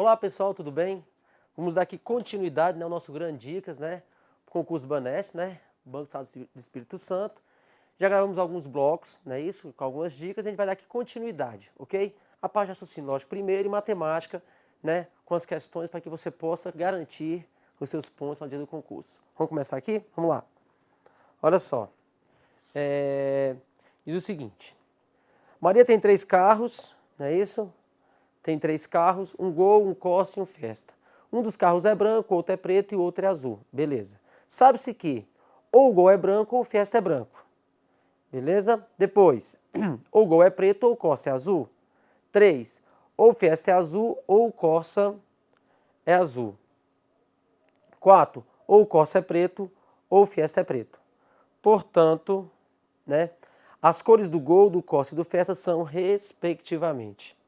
Olá pessoal, tudo bem? Vamos dar aqui continuidade, né, ao nosso Grande Dicas, né? Concurso Banesp, né? Banco do Estado do Espírito Santo. Já gravamos alguns blocos, né? Isso, com algumas dicas, a gente vai dar aqui continuidade, ok? A parte de raciocínio lógico primeiro e matemática, né? Com as questões para que você possa garantir os seus pontos no dia do concurso. Vamos começar aqui? Vamos lá. Olha só. Diz o seguinte. Maria tem 3 carros, não é isso? Tem 3 carros, um Gol, um Corsa e um Fiesta. Um dos carros é branco, outro é preto e o outro é azul. Beleza. Sabe-se que ou o Gol é branco ou o Fiesta é branco. Beleza? Depois, ou o Gol é preto ou o Corsa é azul. 3. Ou o Fiesta é azul ou o Corsa é azul. 4. Ou o Corsa é preto ou o Fiesta é preto. Portanto, né, as cores do Gol, do Corsa e do Fiesta são respectivamente.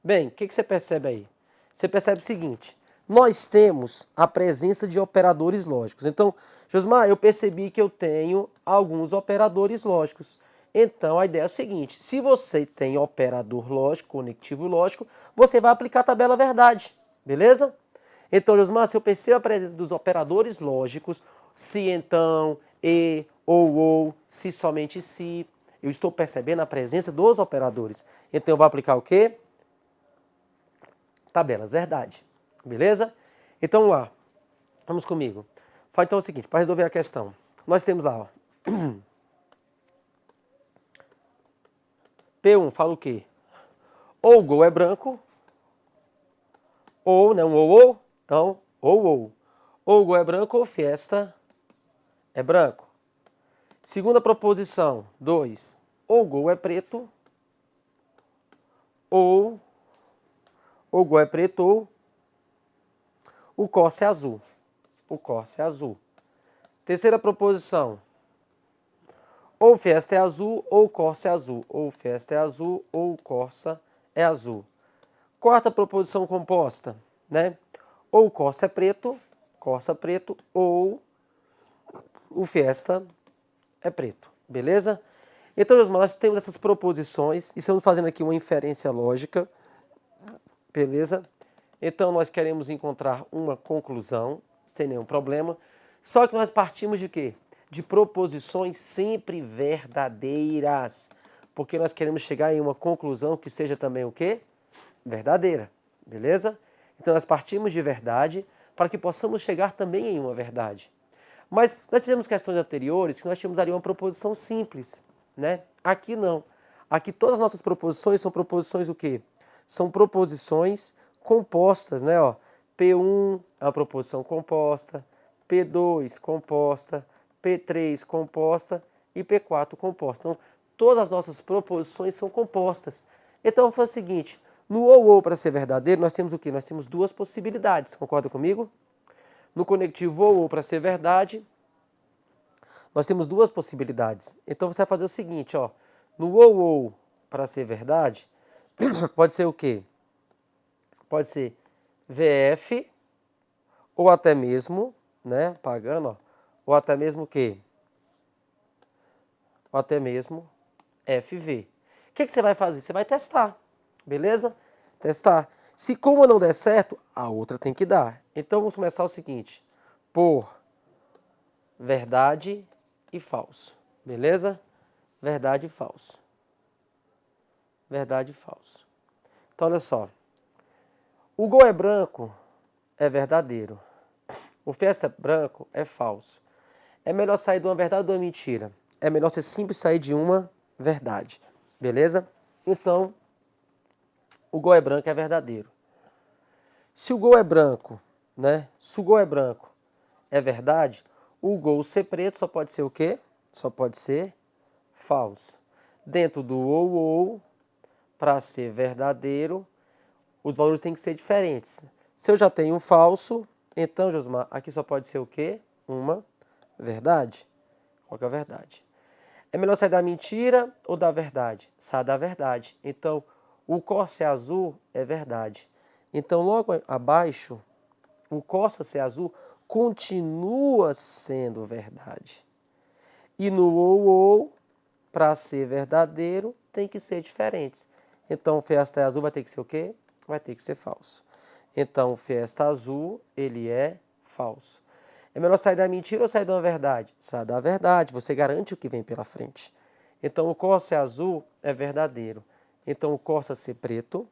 Bem, o que você percebe aí? Você percebe o seguinte, nós temos a presença de operadores lógicos. Então, Josmar, eu percebi que eu tenho alguns operadores lógicos. Então, a ideia é o seguinte, se você tem operador lógico, conectivo lógico, você vai aplicar a tabela verdade, beleza? Então, Josmar, se eu percebo a presença dos operadores lógicos, se então, e, ou, se somente se, eu estou percebendo a presença dos operadores. Então, eu vou aplicar o quê? Tabelas, verdade. Beleza? Então, vamos lá. Vamos comigo. Faz então o seguinte, para resolver a questão. Nós temos lá, ó. P1 fala o quê? Ou o Gol é branco, ou, né, um ou. Então, ou. Ou o Gol é branco ou Fiesta é branco. Segunda proposição, 2. Ou o Gol é preto, ou o Gol é preto ou o Corsa é azul. O Corsa é azul. Terceira proposição. Ou o Fiesta é azul ou o Corsa é azul. Ou o Fiesta é azul ou o Corsa é azul. Quarta proposição composta, né? Ou o Corsa é preto ou o Fiesta é preto. Beleza? Então, meus irmãos, nós temos essas proposições e estamos fazendo aqui uma inferência lógica. Beleza? Então, nós queremos encontrar uma conclusão, sem nenhum problema. Só que nós partimos de quê? De proposições sempre verdadeiras. Porque nós queremos chegar em uma conclusão que seja também o quê? Verdadeira. Beleza? Então, nós partimos de verdade para que possamos chegar também em uma verdade. Mas nós tivemos questões anteriores que nós tínhamos ali uma proposição simples, né? Aqui não. Aqui todas as nossas proposições são proposições o quê? São proposições compostas, né? Ó, P1 é uma proposição composta, P2 composta, P3 composta e P4 composta. Então, todas as nossas proposições são compostas. Então, foi o seguinte, no ou para ser verdadeiro, nós temos o quê? Nós temos duas possibilidades, concorda comigo? No conectivo ou para ser verdade, nós temos duas possibilidades. Então, você vai fazer o seguinte, ó, no ou para ser verdade, pode ser o quê? Pode ser VF, ou até mesmo, né, pagando, ó, ou até mesmo o quê? Ou até mesmo FV. O que você vai fazer? Você vai testar, beleza? Testar. Se como não der certo, a outra tem que dar. Então, vamos começar o seguinte, por verdade e falso, beleza? Verdade e falso. Verdade e falso. Então, olha só. O Gol é branco é verdadeiro. O Fiesta é branco é falso. É melhor sair de uma verdade ou de uma mentira? É melhor ser simples sair de uma verdade. Beleza? Então, o Gol é branco é verdadeiro. Se o Gol é branco, né? Se o Gol é branco é verdade, o Gol ser preto só pode ser o quê? Só pode ser falso. Dentro do ou, para ser verdadeiro, os valores têm que ser diferentes. Se eu já tenho um falso, então, Josmar, aqui só pode ser o quê? Uma verdade. Qual que é a verdade? É melhor sair da mentira ou da verdade? Sai da verdade. Então, o Corsa é azul é verdade. Então, logo abaixo, o Corsa ser azul continua sendo verdade. E no ou, para ser verdadeiro, tem que ser diferentes. Então, o Fiesta é azul vai ter que ser o quê? Vai ter que ser falso. Então, o Fiesta azul, ele é falso. É melhor sair da mentira ou sair da verdade? Sai da verdade, você garante o que vem pela frente. Então, o Corsa azul é verdadeiro. Então, o Corsa ser preto,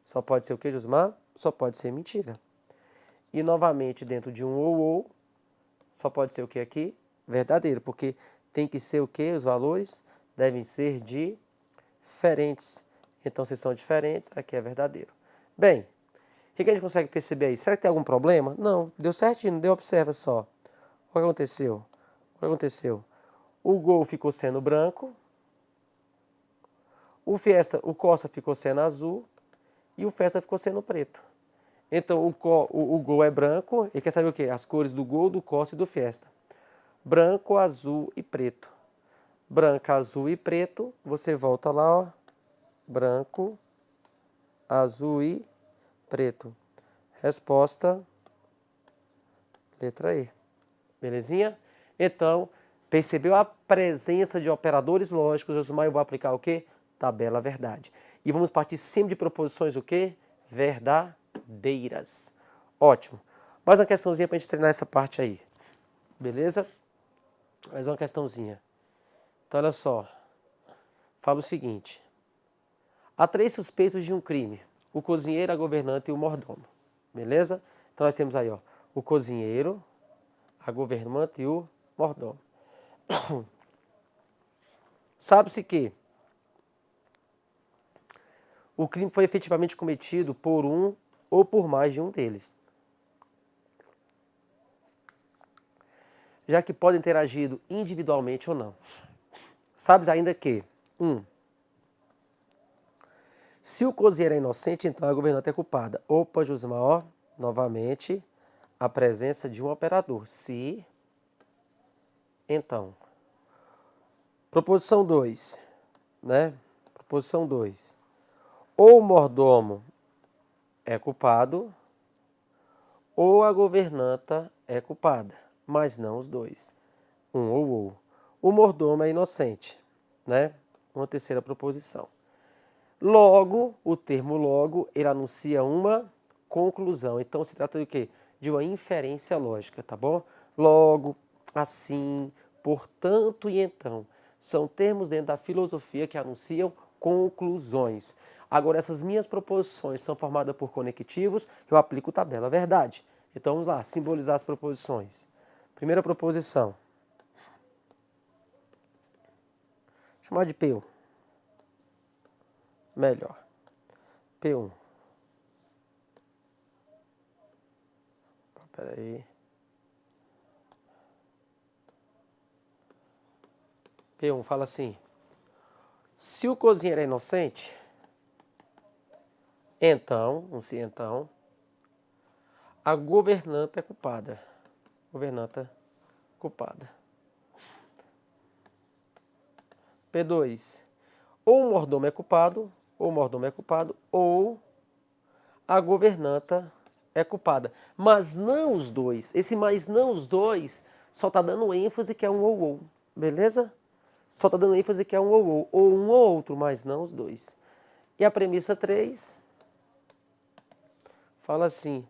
só pode ser o que, Josmar? Só pode ser mentira. E, novamente, dentro de um ou, só pode ser o que aqui? Verdadeiro, porque tem que ser o que? Os valores devem ser diferentes. Então, se são diferentes, aqui é verdadeiro. Bem, o que a gente consegue perceber aí? Será que tem algum problema? Não, deu certinho, não deu, observa só. O que aconteceu? O que aconteceu? O Gol ficou sendo branco, o Corsa ficou sendo azul e o Fiesta ficou sendo preto. Então, o Gol é branco, e quer saber o quê? As cores do Gol, do Corsa e do Fiesta. Branco, azul e preto. Branco, azul e preto, você volta lá, ó. Branco, azul e preto. Resposta, letra E. Belezinha? Então, percebeu a presença de operadores lógicos, Josmar, eu vou aplicar o quê? Tabela verdade. E vamos partir sempre de proposições o quê? Verdadeiras. Ótimo. Mais uma questãozinha para a gente treinar essa parte aí. Beleza? Mais uma questãozinha. Então, olha só. Fala o seguinte. Há 3 suspeitos de um crime. O cozinheiro, a governanta e o mordomo. Beleza? Então, nós temos aí, ó, o cozinheiro, a governanta e o mordomo. Sabe-se que o crime foi efetivamente cometido por um ou por mais de um deles, já que podem ter agido individualmente ou não. Sabes ainda que, 1. Se o cozinheiro é inocente, então a governanta é culpada. Opa, Josmar, ó, novamente, a presença de um operador. Se, então. Proposição 2, né? Proposição 2. Ou o mordomo é culpado, ou a governanta é culpada, mas não os dois. Um ou. O mordomo é inocente, né? Uma terceira proposição. Logo, o termo logo, ele anuncia uma conclusão. Então, se trata de quê? De uma inferência lógica, tá bom? Logo, assim, portanto e então. São termos dentro da filosofia que anunciam conclusões. Agora, essas minhas proposições são formadas por conectivos, eu aplico tabela verdade. Então, vamos lá, simbolizar as proposições. Primeira proposição. Chamar de P1. Melhor. P1. Espera aí. P1 fala assim. Se o cozinheiro é inocente, então, a governanta é culpada. Governanta culpada. P2. Ou o mordomo é culpado, ou a governanta é culpada. Mas não os dois. Esse mas não os dois só está dando ênfase que é um ou. Beleza? Só está dando ênfase que é um ou. Ou um ou outro, mas não os dois. E a premissa 3 fala assim,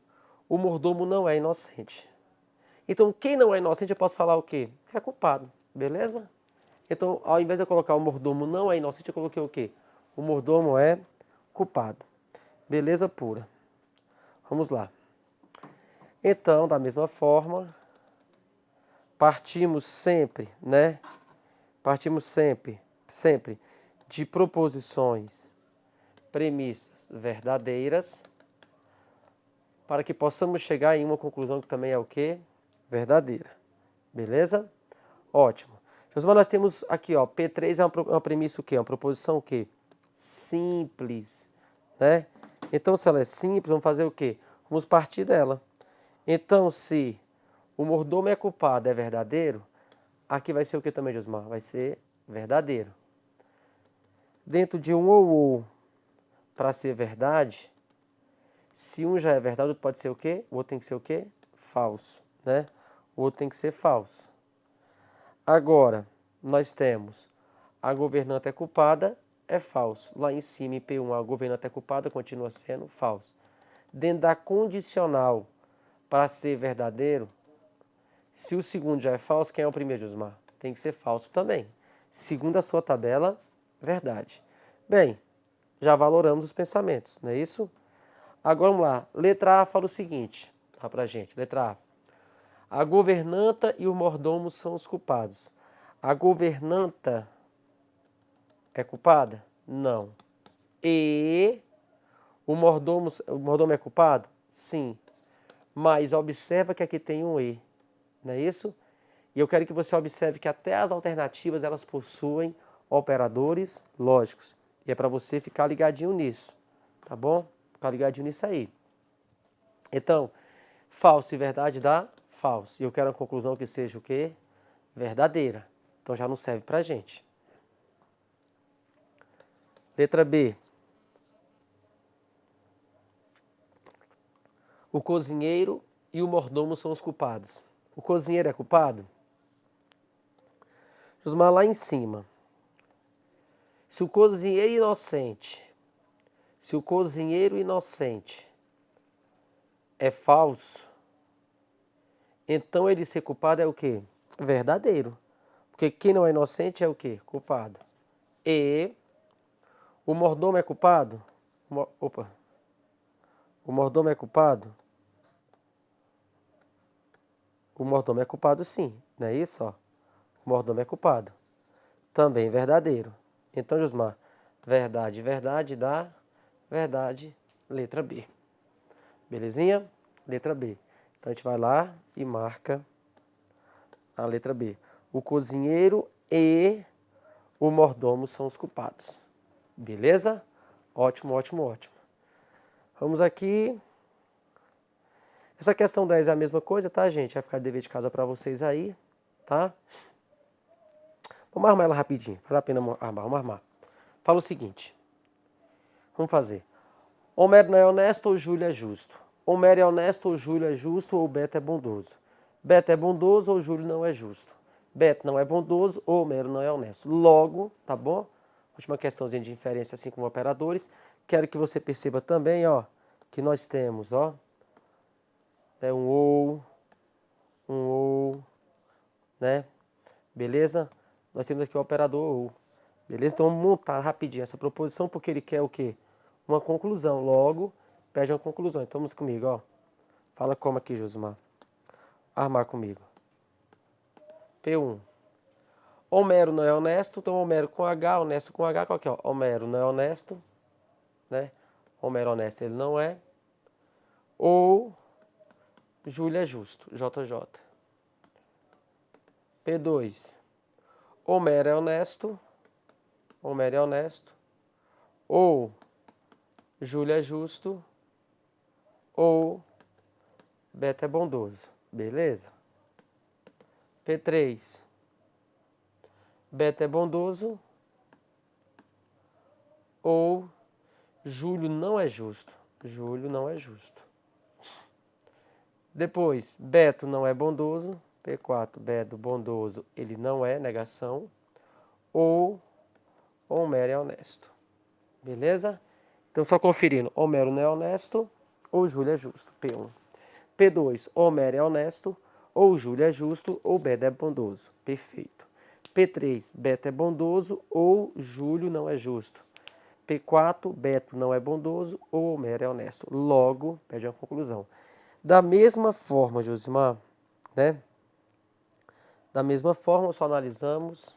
o mordomo não é inocente. Então, quem não é inocente, eu posso falar o quê? Que é culpado, beleza? Então, ao invés de eu colocar o mordomo não é inocente, eu coloquei o quê? O mordomo é culpado. Beleza pura. Vamos lá. Então, da mesma forma, partimos sempre, né? Partimos sempre de proposições, premissas verdadeiras, para que possamos chegar em uma conclusão que também é o quê? Verdadeira. Beleza? Ótimo. Josmar, nós temos aqui, ó, P3 é uma premissa o quê? Uma proposição o quê? Simples, né? Então, se ela é simples, vamos fazer o quê? Vamos partir dela. Então, se o mordomo é culpado é verdadeiro, aqui vai ser o que também, Josmar? Vai ser verdadeiro. Dentro de um ou para ser verdade, se um já é verdade, pode ser o quê? O outro tem que ser o quê? Falso, né? O outro tem que ser falso. Agora, nós temos a governanta é culpada é falso. Lá em cima, em P1, a governanta é culpada, continua sendo falso. Dentro da condicional, para ser verdadeiro, se o segundo já é falso, quem é o primeiro, Josmar? Tem que ser falso também. Segundo a sua tabela, verdade. Bem, já valoramos os pensamentos, não é isso? Agora vamos lá. Letra A fala o seguinte, tá pra gente. Letra A. A governanta e o mordomo são os culpados. A governanta é culpada? Não. E o mordomo é culpado? Sim. Mas observa que aqui tem um E, não é isso? E eu quero que você observe que até as alternativas elas possuem operadores lógicos. E é para você ficar ligadinho nisso, tá bom? Ficar ligadinho nisso aí. Então, falso e verdade dá falso. E eu quero uma conclusão que seja o quê? Verdadeira. Então já não serve pra gente. Letra B. O cozinheiro e o mordomo são os culpados. O cozinheiro é culpado? Josmar, lá em cima. Se o cozinheiro inocente é falso, então ele ser culpado é o quê? Verdadeiro. Porque quem não é inocente é o quê? Culpado. E o mordomo é culpado? O mordomo é culpado? O mordomo é culpado sim, não é isso? Ó? O mordomo é culpado. Também verdadeiro. Então, Josmar, verdade, verdade dá verdade, letra B. Belezinha? Letra B. Então a gente vai lá e marca a letra B. O cozinheiro e o mordomo são os culpados. Beleza? Ótimo, ótimo, ótimo. Vamos aqui. Essa questão 10 é a mesma coisa, tá, gente? Vai ficar de dever de casa para vocês aí, tá? Vamos armar ela rapidinho. Vale a pena armar. Vamos armar. Fala o seguinte. Vamos fazer. Homero não é honesto ou Júlio é justo? Homero é honesto ou Júlio é justo ou Beto é bondoso? Beto é bondoso ou Júlio não é justo? Beto não é bondoso ou Homero não é honesto. Logo, tá bom? Última questãozinha de inferência assim como operadores. Quero que você perceba também, ó, que nós temos, ó, um ou, né? Beleza? Nós temos aqui o operador ou. Beleza? Então vamos montar rapidinho essa proposição porque ele quer o quê? Uma conclusão. Logo, pede uma conclusão. Então vamos comigo, ó. Fala como aqui, Josmar. Armar comigo. P1. Homero não é honesto, então Homero com H, honesto com H, qual que é? Homero não é honesto, né? Homero honesto ele não é. Ou Júlio é justo, JJ. P2. Homero é honesto, ou Júlio é justo, ou Beto é bondoso. Beleza? P3. Beto é bondoso, ou Júlio não é justo. Júlio não é justo. Depois, Beto não é bondoso. P4, Beto bondoso, ele não é, negação. Ou Homero é honesto. Beleza? Então, só conferindo. Homero não é honesto ou Júlio é justo. P1. P2, Homero é honesto ou Júlio é justo ou Beto é bondoso. Perfeito. P3, Beto é bondoso ou Júlio não é justo. P4, Beto não é bondoso ou Homero é honesto. Logo, pede uma conclusão. Da mesma forma, Josimar, né? Da mesma forma, só analisamos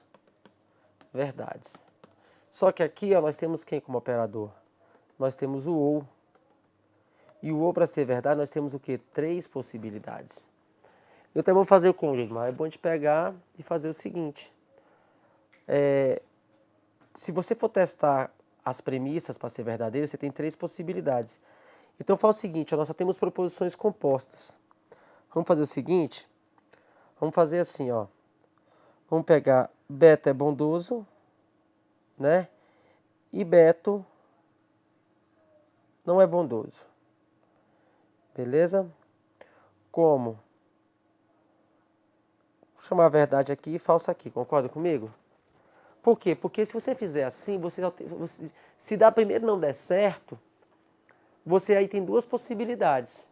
verdades. Só que aqui, ó, nós temos quem como operador? Nós temos o ou. E o ou, para ser verdade, nós temos o quê? 3 possibilidades. Eu também vou fazer o como, Josimar? É bom de pegar e fazer o seguinte. Se você for testar as premissas para ser verdadeiro, você tem 3 possibilidades. Então faz o seguinte, nós só temos proposições compostas. Vamos fazer o seguinte, vamos fazer assim, ó. Vamos pegar Beto é bondoso, né? E Beto não é bondoso. Beleza? Como? Vou chamar a verdade aqui e falsa aqui, concorda comigo? Por quê? Porque se você fizer assim, se dar primeiro e não der certo, você aí tem duas possibilidades.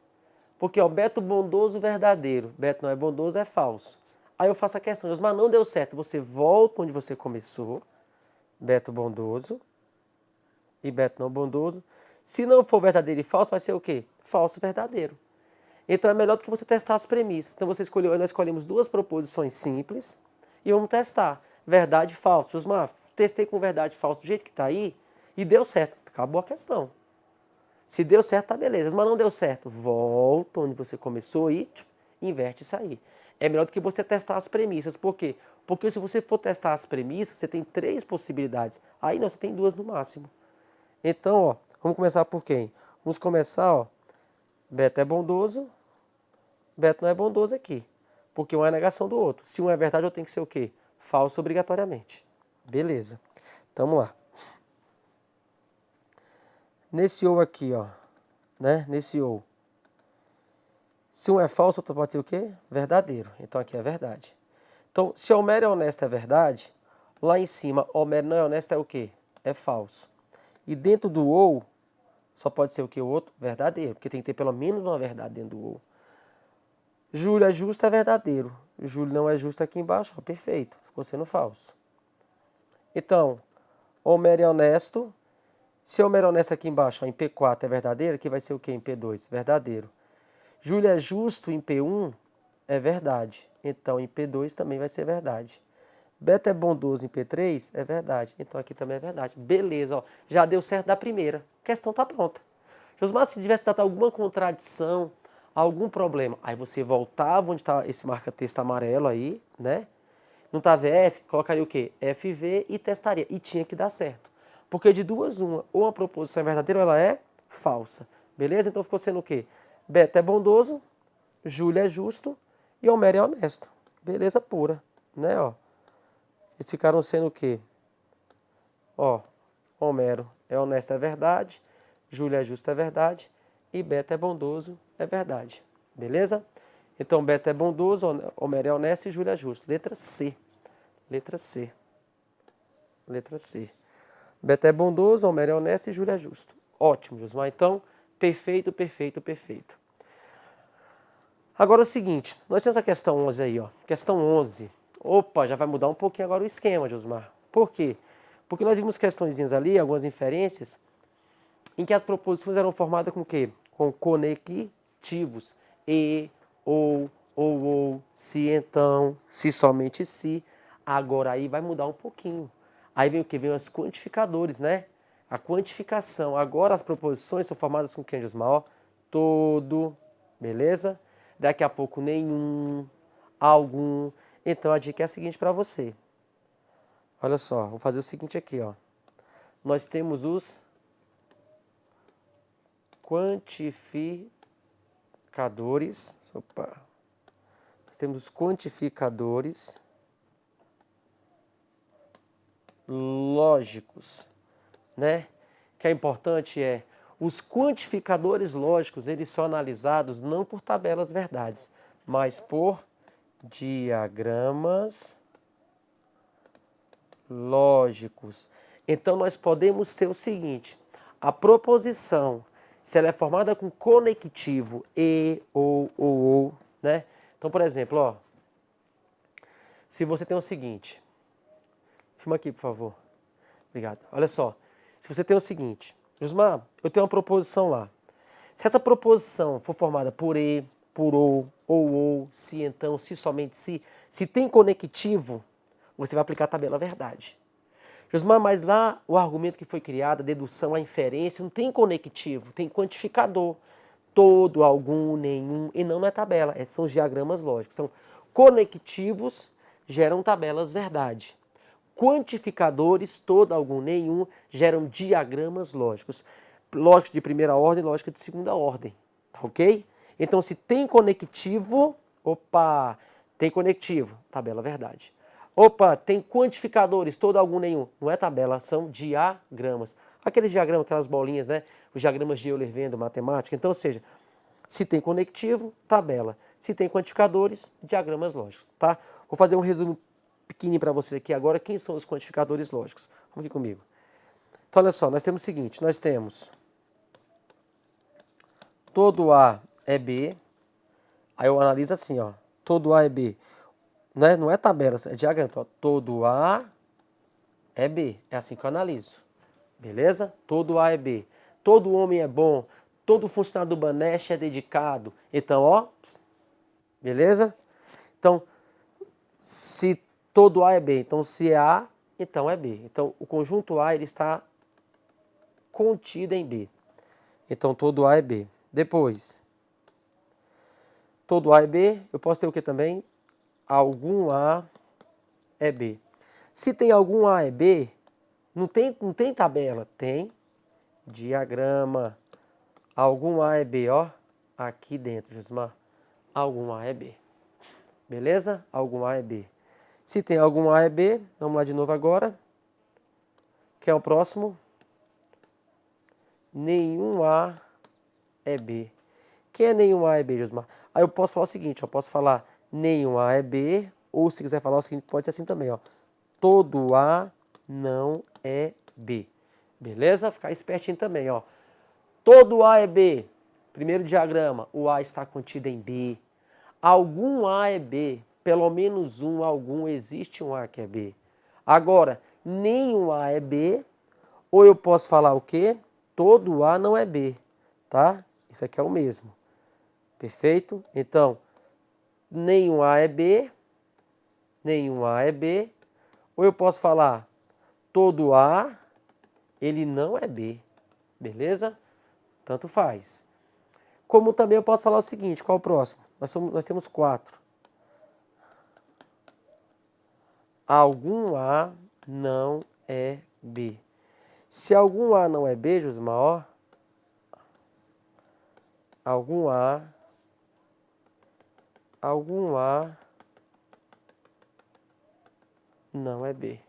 Porque, ó, Beto bondoso, verdadeiro. Beto não é bondoso, é falso. Aí eu faço a questão, mas não deu certo. Você volta onde você começou, Beto bondoso e Beto não bondoso. Se não for verdadeiro e falso, vai ser o quê? Falso e verdadeiro. Então é melhor do que você testar as premissas. Então você escolheu, nós escolhemos duas proposições simples e vamos testar. Verdade e falso. Josmar, testei com verdade e falso do jeito que está aí e deu certo. Acabou a questão. Se deu certo, tá beleza. Mas não deu certo, volta onde você começou e inverte isso aí. É melhor do que você testar as premissas. Por quê? Porque se você for testar as premissas, você tem 3 possibilidades. Aí não, você tem 2 no máximo. Então, ó, vamos começar por quem? Vamos começar, ó. Beto é bondoso, Beto não é bondoso aqui. Porque um é a negação do outro. Se um é verdade, eu tenho que ser o quê? Falso obrigatoriamente. Beleza. Tamo lá. Nesse ou aqui, ó, né? Nesse ou. Se um é falso, outro pode ser o quê? Verdadeiro. Então aqui é verdade. Então, se Homero é honesto é verdade, lá em cima, Homero não é honesto é o quê? É falso. E dentro do ou, só pode ser o que? O outro? Verdadeiro. Porque tem que ter pelo menos uma verdade dentro do ou. Júlio é justo é verdadeiro. Júlio não é justo aqui embaixo. Ó, perfeito. Ficou sendo falso. Então, Homero é honesto. Se Homero é honesto aqui embaixo, ó, em P4 é verdadeiro, aqui vai ser o quê em P2? Verdadeiro. Júlio é justo em P1 é verdade. Então, em P2 também vai ser verdade. Beto é bondoso em P3 é verdade. Então, aqui também é verdade. Beleza, ó. Já deu certo da primeira. A questão está pronta. Josmar, se tivesse dado alguma contradição, algum problema, aí você voltava onde está esse marca-texto amarelo aí, né? Não estava F, colocaria o quê? FV e testaria. E tinha que dar certo. Porque de duas, uma. Ou a proposição é verdadeira ou ela é falsa. Beleza? Então ficou sendo o quê? Beto é bondoso, Júlio é justo e Homero é honesto. Beleza pura, né? Ó. Eles ficaram sendo o quê? Ó, Homero é honesto, é verdade. Júlio é justo, é verdade. E Beto é bondoso, é verdade. Beleza? Então, Beto é bondoso, Homero é honesto e Júlio é justo. Letra C. Letra C. Letra C. Beto é bondoso, Homero é honesto e Júlio é justo. Ótimo, Josmar. Então, perfeito, perfeito, perfeito. Agora é o seguinte, nós temos a questão 11 aí, ó. Questão 11. Opa, já vai mudar um pouquinho agora o esquema, Josmar. Por quê? Porque nós vimos questõezinhas ali, algumas inferências, em que as proposições eram formadas com o quê? Com conectivos. E, ou, se, então, se, somente, se. Agora aí vai mudar um pouquinho. Aí vem o quê? Vem os quantificadores, né? A quantificação. Agora as proposições são formadas com quem, Josmar? Ó, todo, beleza? Daqui a pouco nenhum, algum. Então a dica é a seguinte para você. Olha só, vou fazer o seguinte aqui, ó. Nós temos os quantificadores. Opa. Nós temos os quantificadores lógicos, né? Que é importante é os quantificadores lógicos, eles são analisados não por tabelas verdades, mas por diagramas lógicos. Então nós podemos ter o seguinte, a proposição, se ela é formada com conectivo e, ou, né? Então, por exemplo, ó, se você tem o seguinte, filma aqui, por favor. Obrigado. Olha só, se você tem o seguinte, Josmar, eu tenho uma proposição lá. Se essa proposição for formada por e, por ou, se, então, se, somente, se tem conectivo, você vai aplicar a tabela verdade. Josmar, mas lá o argumento que foi criado, a dedução, a inferência, não tem conectivo, tem quantificador. Todo, algum, nenhum, e não é tabela, são os diagramas lógicos. Então, conectivos geram tabelas verdade. Quantificadores, todo, algum, nenhum, geram diagramas lógicos. Lógica de primeira ordem, lógica de segunda ordem. Tá ok? Então, se tem conectivo, opa, tem conectivo, tabela verdade. Opa, tem quantificadores, todo, algum, nenhum. Não é tabela, são diagramas. Aqueles diagramas, aquelas bolinhas, né? Os diagramas de Euler-Vendo, matemática. Então, ou seja, se tem conectivo, tabela. Se tem quantificadores, diagramas lógicos, tá? Vou fazer um resumo pequenininho para vocês aqui agora quem são os quantificadores lógicos. Vamos aqui comigo. Então, olha só, nós temos o seguinte, nós temos todo A é B, aí eu analiso assim, ó, todo A é B, né? Não é tabela, é diagrama, ó, todo A é B, é assim que eu analiso, beleza? Todo A é B, todo homem é bom, todo funcionário do Banesh é dedicado, então, ó, beleza? Então, se todo A é B, então se é A, então é B. Então, o conjunto A ele está contido em B. Então, todo A é B. Depois, todo A é B, eu posso ter o que também? Algum A é B. Se tem algum A é B, não tem tabela, tem diagrama. Algum A é B, ó, aqui dentro, Josimar. Algum A é B. Beleza? Algum A é B. Se tem algum A é B, vamos lá de novo agora. Quem é o próximo? Nenhum A é B. Quem é nenhum A é B, Josimar? Aí eu posso falar o seguinte, eu posso falar nenhum A é B, ou se quiser falar o seguinte, pode ser assim também, ó. Todo A não é B. Beleza? Ficar espertinho também, ó. Todo A é B. Primeiro diagrama, o A está contido em B. Algum A é B. Pelo menos um, algum, existe um A que é B. Agora, nenhum A é B, ou eu posso falar o quê? Todo A não é B, tá? Isso aqui é o mesmo. Perfeito? Então, nenhum A é B, nenhum A é B, ou eu posso falar todo A, ele não é B, beleza? Tanto faz. Como também eu posso falar o seguinte, qual é o próximo? Nós temos 4. Algum A não é B. Se algum A não é B, Josimar, ó, algum A não é B.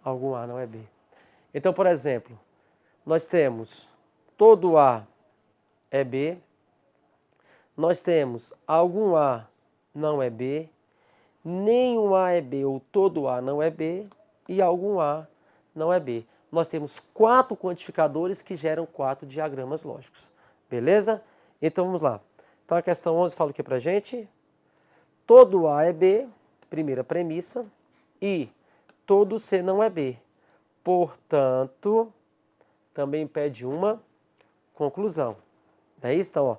Algum A não é B. Então, por exemplo, nós temos todo A é B, nós temos algum A não é B, nenhum A é B ou todo A não é B e algum A não é B. Nós temos 4 quantificadores que geram 4 diagramas lógicos. Beleza? Então vamos lá. Então a questão 11 fala o que pra gente? Todo A é B, primeira premissa, e todo C não é B. Portanto, também pede uma conclusão. Não é isso? Então, ó,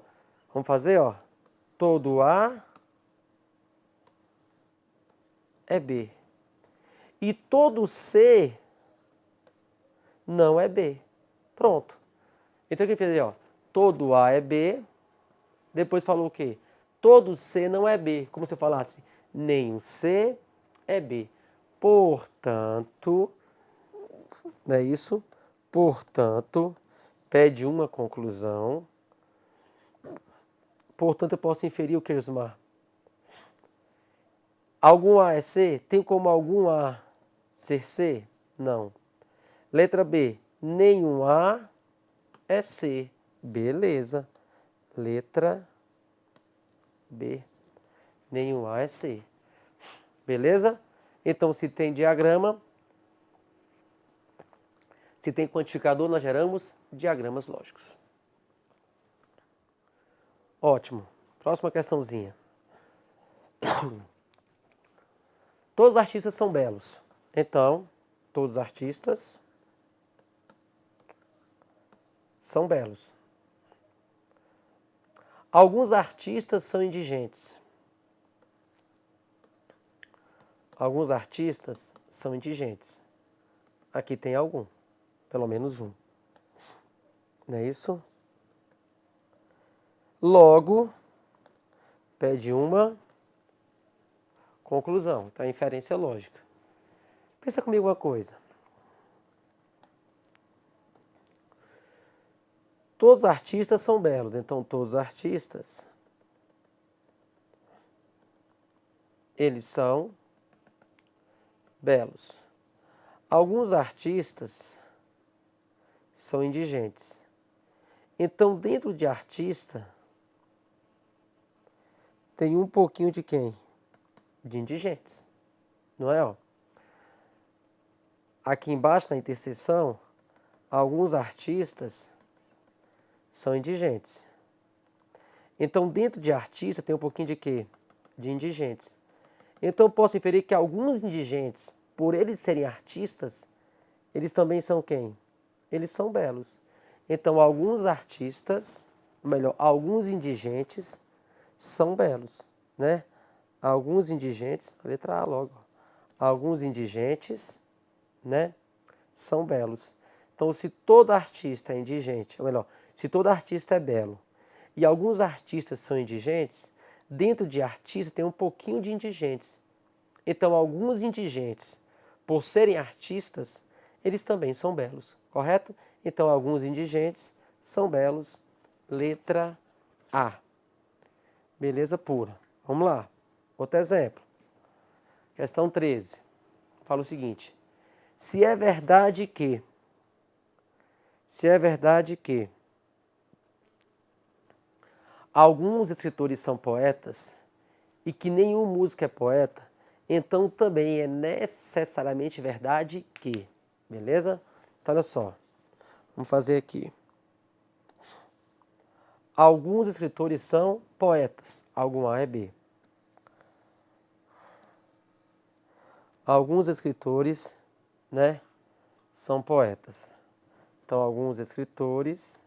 vamos fazer, ó. Todo A é B. E todo C não é B. Pronto. Então, o que fez aí, ó? Todo A é B. Depois falou o quê? Todo C não é B. Como se eu falasse, nenhum C é B. Portanto, não é isso? Portanto, pede uma conclusão. Portanto, eu posso inferir o que, Josimar? Algum A é C? Tem como algum A ser C? Não. Letra B. Nenhum A é C. Beleza. Letra B. Nenhum A é C. Beleza? Então, se tem diagrama, se tem quantificador, nós geramos diagramas lógicos. Ótimo. Próxima questãozinha. Todos os artistas são belos. Então, todos os artistas são belos. Alguns artistas são indigentes. Alguns artistas são indigentes. Aqui tem algum. Pelo menos um. Não é isso? Logo, pede uma conclusão. Tá? Inferência lógica. Pensa comigo uma coisa. Todos os artistas são belos. Então, todos os artistas, eles são belos. Alguns artistas são indigentes. Então, dentro de artista, tem um pouquinho de quem? de indigentes. Não é? Ó? Aqui embaixo, na interseção, alguns artistas são indigentes. Então, dentro de artista tem um pouquinho de quê? De indigentes. Então, posso inferir que alguns indigentes, por eles serem artistas, eles também são quem? Eles são belos. Então, alguns artistas, ou melhor, alguns indigentes são belos, né? Alguns indigentes, a letra A logo, alguns indigentes, né, são belos. Então, se todo artista é indigente, ou melhor, se todo artista é belo, e alguns artistas são indigentes, dentro de artista tem um pouquinho de indigentes. Então, alguns indigentes, por serem artistas, eles também são belos, correto? Então, alguns indigentes são belos, letra A. Beleza pura. Vamos lá. Outro exemplo. Questão 13. Fala o seguinte. Se é verdade que alguns escritores são poetas e que nenhum músico é poeta, então também é necessariamente verdade que, beleza? Então olha só, vamos fazer aqui. Alguns escritores são poetas, algum A é B. Alguns escritores, né, são poetas. Então alguns escritores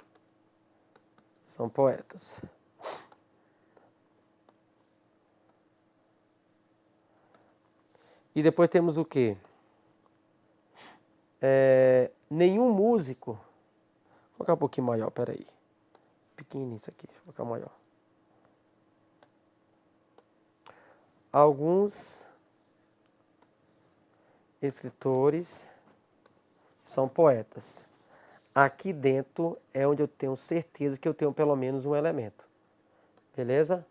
são poetas. E depois temos o quê? Nenhum músico... Vou colocar um pouquinho maior, peraí. Pequenininho isso aqui, vou colocar maior. Alguns escritores são poetas. Aqui dentro é onde eu tenho certeza que eu tenho pelo menos um elemento. Beleza?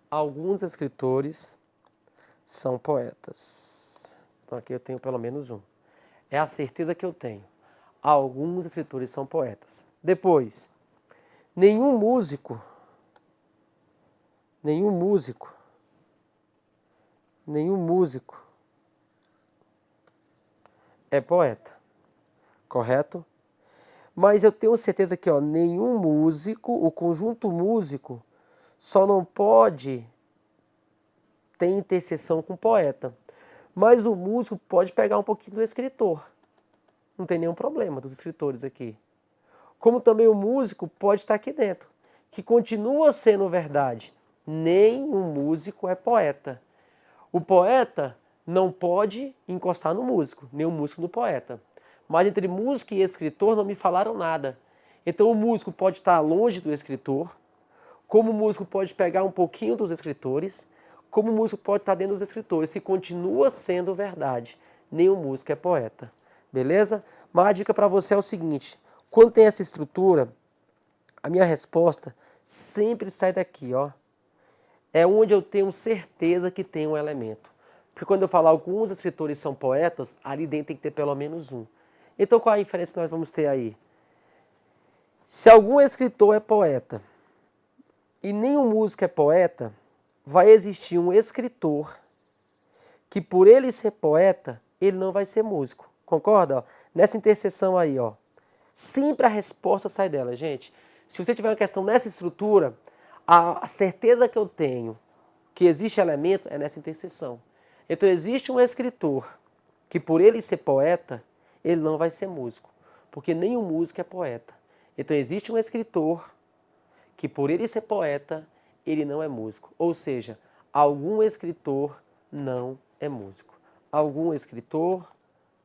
Alguns escritores são poetas. Então aqui eu tenho pelo menos um. É a certeza que eu tenho. Alguns escritores são poetas. Depois, nenhum músico é poeta. Correto? Mas eu tenho certeza que nenhum músico, o conjunto músico, só não pode ter interseção com poeta. Mas o músico pode pegar um pouquinho do escritor. Não tem nenhum problema dos escritores aqui. Como também o músico pode estar aqui dentro, que continua sendo verdade. Nenhum músico é poeta. O poeta não pode encostar no músico, nem o músico no poeta. Mas entre músico e escritor não me falaram nada. Então o músico pode estar longe do escritor, como o músico pode pegar um pouquinho dos escritores, como o músico pode estar dentro dos escritores, que continua sendo verdade. Nenhum músico é poeta. Beleza? Mas a dica para você é o seguinte, quando tem essa estrutura, a minha resposta sempre sai daqui, ó. É onde eu tenho certeza que tem um elemento. Porque quando eu falar alguns escritores são poetas, ali dentro tem que ter pelo menos um. Então qual a diferença que nós vamos ter aí? Se algum escritor é poeta e nenhum músico é poeta, vai existir um escritor que por ele ser poeta, ele não vai ser músico. Concorda? Nessa interseção aí, ó. Sempre a resposta sai dela, gente. Se você tiver uma questão nessa estrutura, a certeza que eu tenho que existe elemento é nessa interseção. Então existe um escritor que por ele ser poeta, ele não vai ser músico, porque nenhum músico é poeta. Então existe um escritor que por ele ser poeta, ele não é músico. Ou seja, algum escritor não é músico. Algum escritor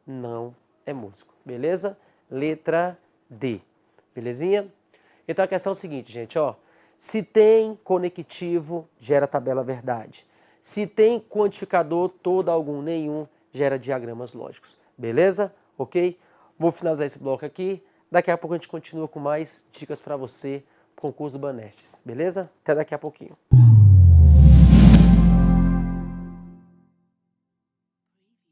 não é músico. Beleza? Letra D. Belezinha? Então a questão é o seguinte, gente, ó. Se tem conectivo, gera tabela verdade. Se tem quantificador, todo, algum, nenhum, gera diagramas lógicos. Beleza? Ok? Vou finalizar esse bloco aqui. Daqui a pouco a gente continua com mais dicas para você, concurso do Banestes. Beleza? Até daqui a pouquinho.